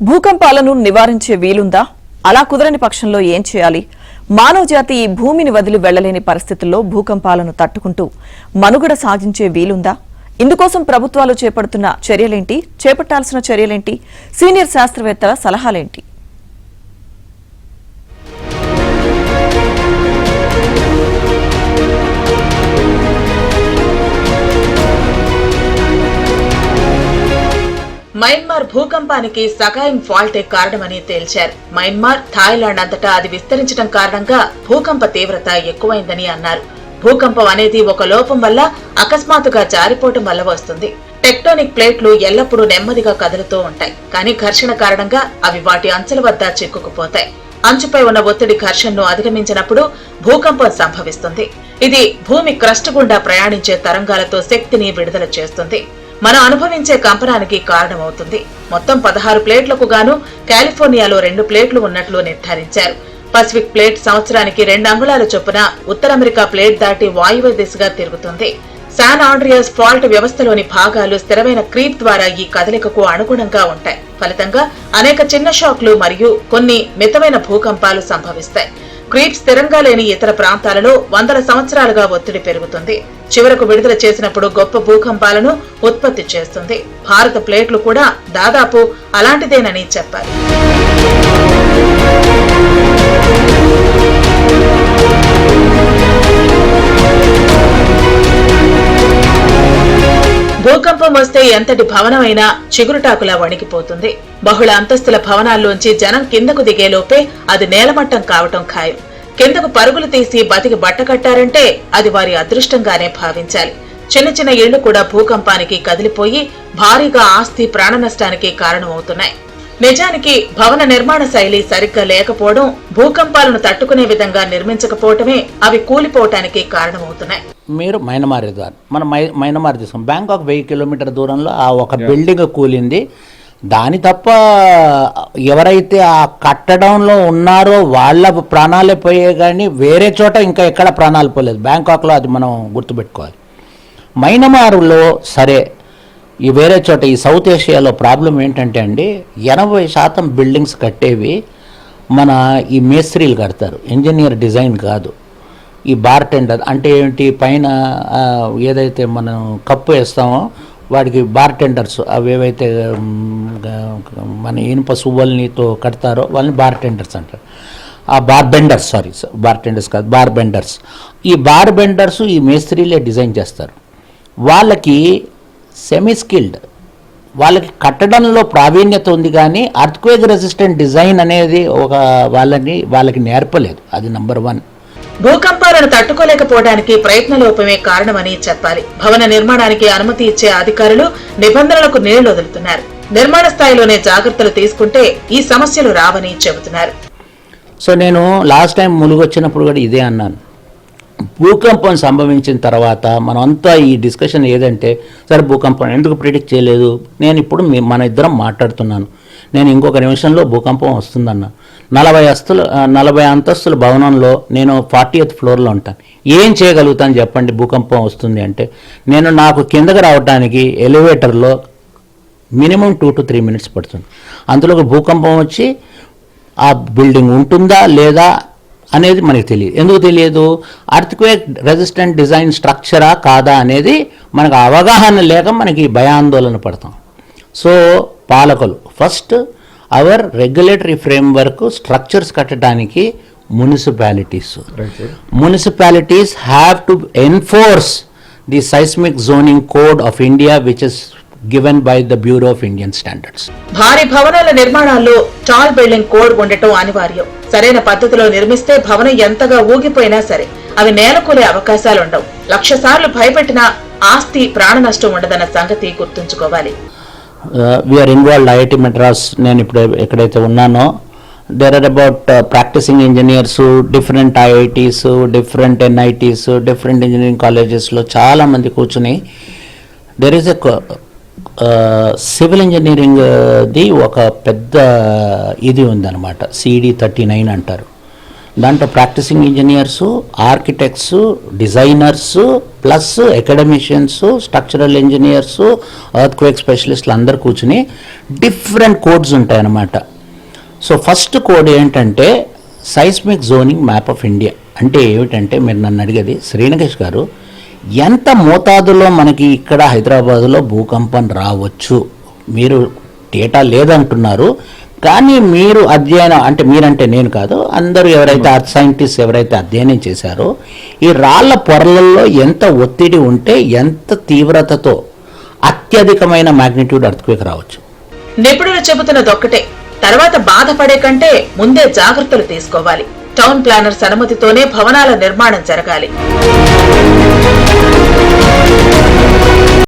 భూకంపాలను నివారించే వీలుందా? అలా కుదరని పక్షంలో ఏం చేయాలి? మానవజాతి ఈ భూమిని వదిలి వెళ్లలేని పరిస్థితుల్లో భూకంపాలను తట్టుకుంటూ మనుగడ సాగించే వీలుందా? ఇందుకోసం ప్రభుత్వాలు చేపడుతున్న చర్యలేంటి? చేపట్టాల్సిన చర్యలేంటి? సీనియర్ శాస్త్రవేత్తల సలహాలేంటి? మయన్మార్ భూకంపానికి సగాయం ఫాల్టే కారణమని తేల్చారు. మయన్మార్, థాయిలాండ్ అంతటా అది విస్తరించడం కారణంగా భూకంప తీవ్రత ఎక్కువైందని అన్నారు. భూకంపం అనేది ఒక లోపం వల్ల అకస్మాత్తుగా జారిపోవటం వల్ల వస్తుంది. టెక్టోనిక్ ప్లేట్లు ఎల్లప్పుడూ నెమ్మదిగా కదులుతూ ఉంటాయి, కానీ ఘర్షణ కారణంగా అవి వాటి అంచుల వద్ద చిక్కుకుపోతాయి. అంచుపై ఉన్న ఒత్తిడి ఘర్షణను అధిగమించినప్పుడు భూకంపం సంభవిస్తుంది. ఇది భూమి క్రస్ట్ గుండా ప్రయాణించే తరంగాలతో శక్తిని విడుదల చేస్తుంది. మనం అనుభవించే కంపనానికి కారణమవుతుంది. మొత్తం 16 ప్లేట్లకు గాను కాలిఫోర్నియాలో 2 ప్లేట్లు ఉన్నట్లు నిర్ధారించారు. పసిఫిక్ ప్లేట్ సంవత్సరానికి 2 అంగుళాల చొప్పున ఉత్తర అమెరికా ప్లేట్ దాటి వాయువ్య దిశగా తిరుగుతుంది. శాన్ ఆండ్రియాస్ ఫాల్ట్ వ్యవస్థలోని భాగాలు స్థిరమైన క్రీప్ ద్వారా ఈ కదలికకు అనుగుణంగా ఉంటాయి. ఫలితంగా అనేక చిన్న షాక్లు మరియు కొన్ని మితమైన భూకంపాలు సంభవిస్తాయి. క్రీప్ స్థిరంగా లేని ఇతర ప్రాంతాలలో వందల సంవత్సరాలుగా ఒత్తిడి పెరుగుతుంది. చివరకు విడుదల చేసినప్పుడు గొప్ప భూకంపాలను ఉత్పత్తి చేస్తుంది. భారత ప్లేట్లు కూడా దాదాపు అలాంటిదేనని చెప్పారు. భూకంపం వస్తే ఎంతటి భవనమైనా చిగురుటాకులా వణికిపోతుంది. బహుళ అంతస్తుల భవనాల్లోంచి జనం కిందకు దిగేలోపే అది నేలమట్టం కావటం ఖాయం. కిందకు పరుగులు తీసి బతికి బట్టకట్టారంటే అది వారి అదృష్టంగానే భావించాలి. చిన్న చిన్న ఇళ్లు కూడా భూకంపానికి కదిలిపోయి భారీగా ఆస్తి, ప్రాణ నష్టానికి కారణమవుతున్నాయి. నిజానికి భవన నిర్మాణ శైలి సరిగ్గా లేకపోవడం, భూకంపాలను తట్టుకునే విధంగా నిర్మించకపోవటమే అవి కూలిపోవటానికి కారణమవుతున్నాయి. మీరు మైనమార్ ద్వారా మనం మైనమార్ తీసుకున్నాం. బ్యాంకాక్ 1000 కిలోమీటర్ దూరంలో ఆ ఒక బిల్డింగ్ కూలింది. దాని తప్ప ఎవరైతే ఆ కట్టడంలో ఉన్నారో వాళ్ళ ప్రాణాలే పోయాయి, కానీ వేరే చోట ఇంకా ఎక్కడ ప్రాణాలు పోలేదు. బ్యాంకాక్లో అది మనం గుర్తుపెట్టుకోవాలి. మైనమారులో సరే, ఈ వేరే చోట ఈ సౌత్ ఏషియాలో ప్రాబ్లం ఏంటంటే అండి, 80% బిల్డింగ్స్ కట్టేవి మన ఈ మేస్త్రీలు కడతారు, ఇంజనీర్ డిజైన్ కాదు. ఈ బార్ టెండర్ అంటే ఏంటి, పైన ఏదైతే మనం కప్పు వేస్తామో వాడికి బార్ టెండర్స్, అవి ఏవైతే మన ఇనుప సువ్వల్నితో కడతారో వాళ్ళని బార్ టెండర్స్ అంటారు. ఆ బార్ బెండర్స్, బార్ టెండర్స్ కాదు, బార్ బెండర్స్. ఈ బార్ బెండర్స్ ఈ మేస్త్రీలే డిజైన్ చేస్తారు. వాళ్ళకి సెమీ స్కిల్డ్, వాళ్ళకి కట్టడంలో ప్రావీణ్యత ఉంది, కానీ అర్త్క్వేక్ రెసిస్టెంట్ డిజైన్ అనేది వాళ్ళకి నేర్పలేదు. అది నంబర్ 1. భూకంపాలను తట్టుకోలేకపోవడానికి ప్రయత్నలోపమే కారణమని చెప్పాలి. భవన నిర్మాణానికి అనుమతి ఇచ్చే అధికారులు నిబంధనలకు నీళ్లు వదులుతున్నారు. నిర్మాణ స్థాయిలోనే జాగ్రత్తలు తీసుకుంటే ఈ సమస్యలు రావని చెబుతున్నారు. సో నేను లాస్ట్ టైం ములుగొచ్చినప్పుడు కూడా ఇదే అన్నాను. భూకంపం సంభవించిన తర్వాత మనం అంతా ఈ డిస్కషన్ ఏదంటే, సరే భూకంపం ఎందుకు ప్రిడిక్ట్ చేయలేదు? నేను ఇప్పుడు మన ఇద్దరం మాట్లాడుతున్నాను. నేను ఇంకొక నిమిషంలో భూకంపం వస్తుందన్నా. 40 అంతస్తుల భవనంలో నేను 40th ఫ్లోర్లో ఉంటాను. ఏం చేయగలుగుతాను చెప్పండి భూకంపం వస్తుంది అంటే? నాకు కిందకి రావడానికి ఎలివేటర్లో మినిమం 2 to 3 minutes పడుతుంది. అందులో భూకంపం వచ్చి ఆ బిల్డింగ్ ఉంటుందా లేదా అనేది మనకు తెలియదు. ఎందుకు తెలియదు? అర్త్క్వేక్ రెసిస్టెంట్ డిజైన్ స్ట్రక్చరా కాదా అనేది మనకు అవగాహన లేక మనకి భయాందోళన పడతాం. సో పాలకులు first our regulatory framework structures కట్టడానికి municipalities have to enforce the seismic zoning code of India which is given by the Bureau of Indian Standards. భారీ భవనాల నిర్మాణాల్లో టాల్ బిల్డింగ్ కోడ్ ఉండటం అనివార్యం. సరైన పద్ధతిలో నిర్మిస్తే భవనం ఎంతగా ఊగిపోయినా సరే అవి నేలకూలే అవకాశాలుండవు. 1,00,000 సార్లు భయపెట్టినా ఆస్తి, ప్రాణ నష్టం ఉండదన్న సంగతి గుర్తుంచుకోవాలి. We are involved IIT Madras. నేను ఇప్పుడు ఎక్కడైతే ఉన్నానో there are about practicing engineers, different IITs, different NITs, different engineering colleges లో చాలా మంది కూర్చుని there is a civil engineering ది ఒక పెద్ద ఇది ఉందన్నమాట, CD39 అంటారు. దాంట్లో practicing engineers, architects, designers, plus academicians, structural engineers, earthquake స్పెషలిస్టులు అందరు కూర్చుని డిఫరెంట్ కోడ్స్ ఉంటాయన్నమాట. సో ఫస్ట్ కోడ్ ఏంటంటే seismic zoning map of India. అంటే ఏమిటంటే, మీరు నన్ను అడిగేది శ్రీనికేష్ గారు, ఎంత మోతాదులో మనకి ఇక్కడ హైదరాబాదులో భూకంపం రావచ్చు, మీరు డేటా లేదంటున్నారు, కానీ మీరు అధ్యయనం అంటే మీరంటే నేను కాదు, అందరూ ఎవరైతే అర్త్ సైంటిస్ట్ ఎవరైతే అధ్యయనం చేశారో ఈ రాళ్ల పొరలలో ఎంత ఒత్తిడి ఉంటే ఎంత తీవ్రతతో అత్యధికమైన మ్యాగ్నిట్యూడ్ ఎర్త్క్వేక్ రావచ్చు. నిపుణులు చెబుతున్నదొక్కటే, తర్వాత బాధపడే కంటే ముందే జాగ్రత్తలు తీసుకోవాలి. టౌన్ ప్లానర్స్ అనుమతితోనే భవనాల నిర్మాణం జరగాలి.